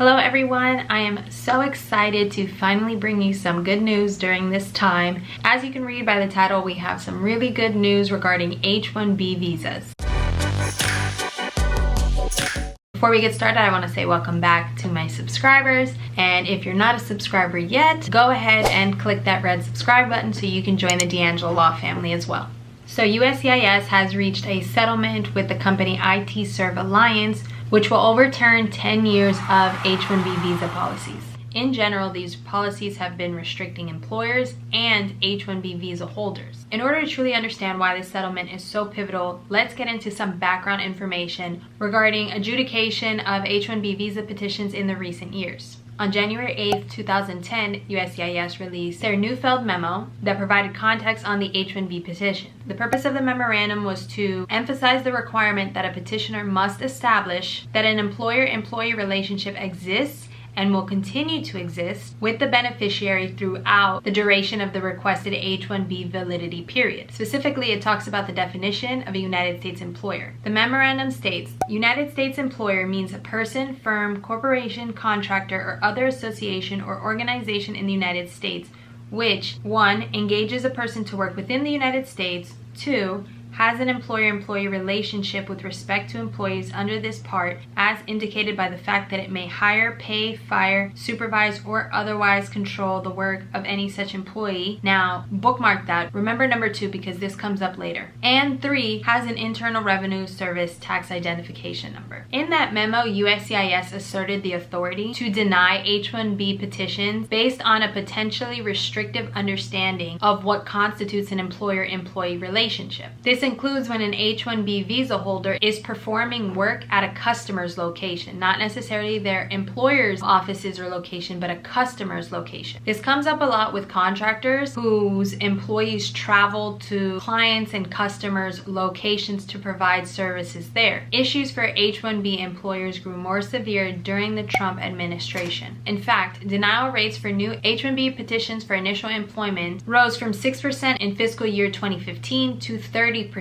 Hello everyone, I am so excited to finally bring you some good news during this time. As you can read by the title, we have some really good news regarding H-1B visas. Before we get started, I want to say welcome back to my subscribers, and if you're not a subscriber yet, go ahead and click that red subscribe button so you can join the D'Angelo Law family as well. So USCIS has reached a settlement with the company IT Serve Alliance, which will overturn 10 years of H-1B visa policies. In general, these policies have been restricting employers and H-1B visa holders. In order to truly understand why this settlement is so pivotal, let's get into some background information regarding adjudication of H-1B visa petitions in the recent years. On January 8, 2010, USCIS released their Neufeld memo that provided context on the H-1B petition. The purpose of the memorandum was to emphasize the requirement that a petitioner must establish that an employer-employee relationship exists and will continue to exist with the beneficiary throughout the duration of the requested H-1B validity period. Specifically, it talks about the definition of a United States employer. The memorandum states, United States employer means a person, firm, corporation, contractor, or other association or organization in the United States which 1. Engages a person to work within the United States, 2. Has an employer-employee relationship with respect to employees under this part as indicated by the fact that it may hire, pay, fire, supervise, or otherwise control the work of any such employee. Now, bookmark that. Remember number 2 because this comes up later. And 3, has an Internal Revenue Service tax identification number. In that memo, USCIS asserted the authority to deny H-1B petitions based on a potentially restrictive understanding of what constitutes an employer-employee relationship. This includes when an H-1B visa holder is performing work at a customer's location, not necessarily their employer's offices or location, but a customer's location. This comes up a lot with contractors whose employees travel to clients and customers' locations to provide services there. Issues for H-1B employers grew more severe during the Trump administration. In fact, denial rates for new H-1B petitions for initial employment rose from 6% in fiscal year 2015 to 30%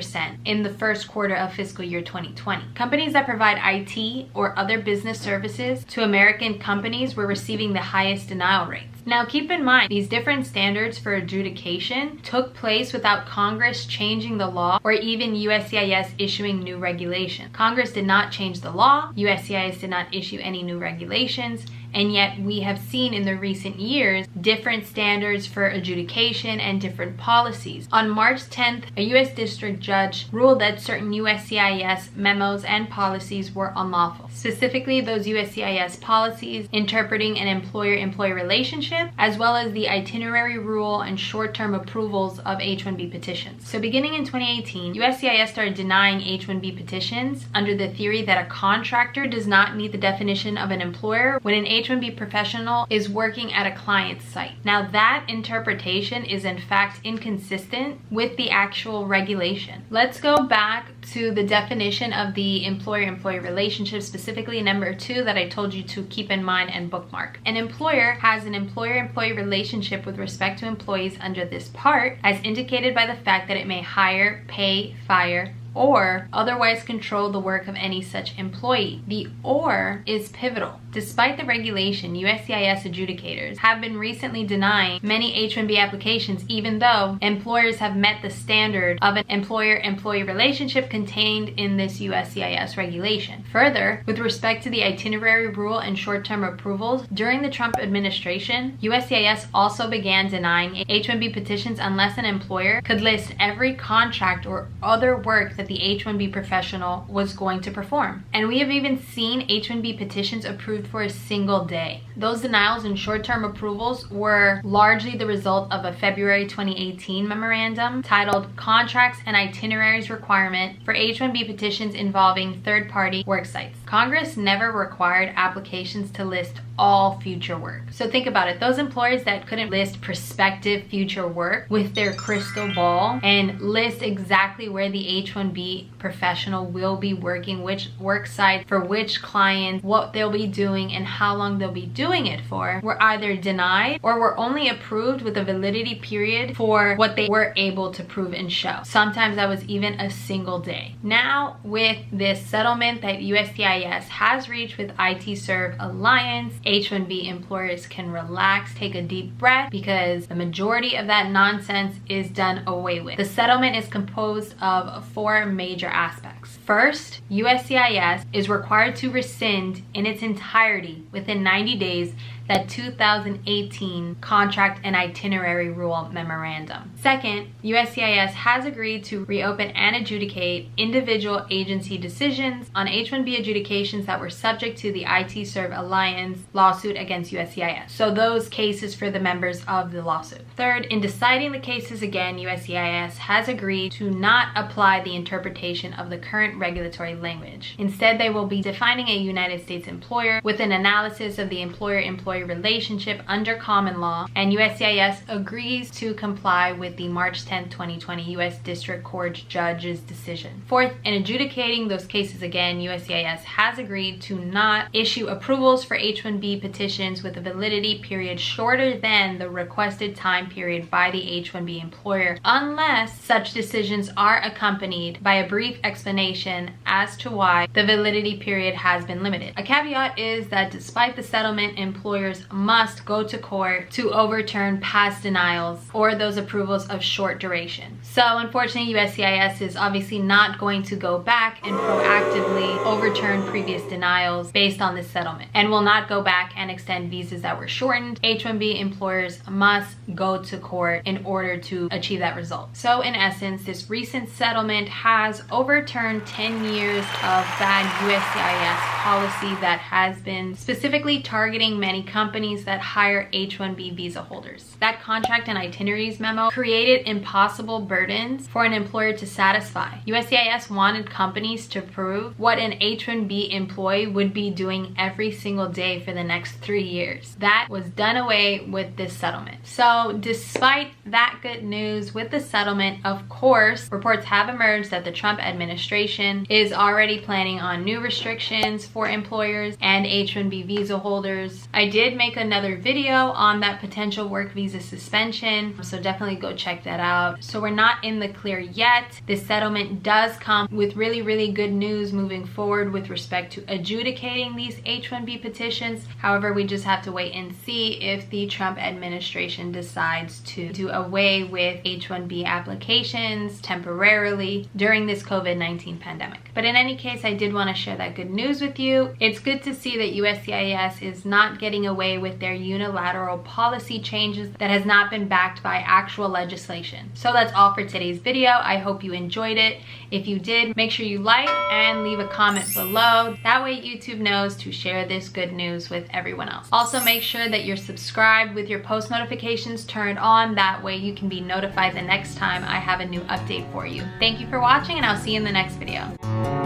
in the first quarter of fiscal year 2020. Companies that provide IT or other business services to American companies were receiving the highest denial rates. Now keep in mind, these different standards for adjudication took place without Congress changing the law or even USCIS issuing new regulations. Congress did not change the law, USCIS did not issue any new regulations, and yet we have seen in the recent years different standards for adjudication and different policies. On March 10th, a U.S. district judge ruled that certain USCIS memos and policies were unlawful. Specifically, those USCIS policies interpreting an employer-employee relationship, as well as the itinerary rule and short-term approvals of H-1B petitions. So beginning in 2018, USCIS started denying H-1B petitions under the theory that a contractor does not meet the definition of an employer when an H-1B professional is working at a client's site. Now that interpretation is in fact inconsistent with the actual regulation. Let's go back to the definition of the employer-employee relationship, specifically number 2 that I told you to keep in mind and bookmark. An employer has an employer-employee relationship with respect to employees under this part as indicated by the fact that it may hire, pay, fire, or otherwise control the work of any such employee. The or is pivotal. Despite the regulation, USCIS adjudicators have been recently denying many H-1B applications even though employers have met the standard of an employer-employee relationship contained in this USCIS regulation. Further, with respect to the itinerary rule and short-term approvals, during the Trump administration, USCIS also began denying H-1B petitions unless an employer could list every contract or other work that the H-1B professional was going to perform. And we have even seen H-1B petitions approved for a single day. Those denials and short-term approvals were largely the result of a February 2018 memorandum titled Contracts and Itineraries Requirement for H-1B Petitions Involving Third-Party Work Sites. Congress never required applications to list all future work. So think about it. Those employers that couldn't list prospective future work with their crystal ball and list exactly where the H-1B professional will be working, which work site for which client, what they'll be doing, and how long they'll be doing it for, were either denied or were only approved with a validity period for what they were able to prove and show. Sometimes that was even a single day. Now, with this settlement that USCIS has reached with IT Serve Alliance, H-1B employers can relax, take a deep breath, because the majority of that nonsense is done away with. The settlement is composed of 4 major aspects. First, USCIS is required to rescind in its entirety within 90 days that 2018 Contract and Itinerary Rule Memorandum. Second, USCIS has agreed to reopen and adjudicate individual agency decisions on H-1B adjudications that were subject to the IT Serve Alliance lawsuit against USCIS. So those cases for the members of the lawsuit. Third, in deciding the cases again, USCIS has agreed to not apply the interpretation of the current regulatory language. Instead, they will be defining a United States employer with an analysis of the employer-employee relationship under common law, and USCIS agrees to comply with the March 10, 2020 U.S. District Court judge's decision. Fourth, in adjudicating those cases again, USCIS has agreed to not issue approvals for H-1B petitions with a validity period shorter than the requested time period by the H-1B employer, unless such decisions are accompanied by a brief explanation as to why the validity period has been limited. A caveat is that despite the settlement, employers must go to court to overturn past denials or those approvals of short duration. So unfortunately, USCIS is obviously not going to go back and proactively overturn previous denials based on this settlement, and will not go back and extend visas that were shortened. H-1B employers must go to court in order to achieve that result. So in essence, this recent settlement has overturned 10 years of bad USCIS policy that has been specifically targeting many companies that hire H-1B visa holders. That contract and itineraries memo created impossible burdens for an employer to satisfy. USCIS wanted companies to prove what an H-1B employee would be doing every single day for the next 3 years. That was done away with this settlement. So despite that good news with the settlement, of course, reports have emerged that the Trump administration is already planning on new restrictions for employers and H-1B visa holders. I did make another video on that potential work visa suspension, so definitely go check that out. So we're not in the clear yet. This settlement does come with really good news moving forward with respect to adjudicating these H-1B petitions. However, we just have to wait and see if the Trump administration decides to do away with H-1B applications temporarily during this COVID-19 pandemic. But in any case, I did want to share that good news with you. It's good to see that USCIS is not getting away with their unilateral policy changes that has not been backed by actual legislation. So that's all for today's video. I hope you enjoyed it. If you did, make sure you like and leave a comment below. That way YouTube knows to share this good news with everyone else. Also, make sure that you're subscribed with your post notifications turned on. That way you can be notified the next time I have a new update for you. Thank you for watching, and I'll see you in the next video.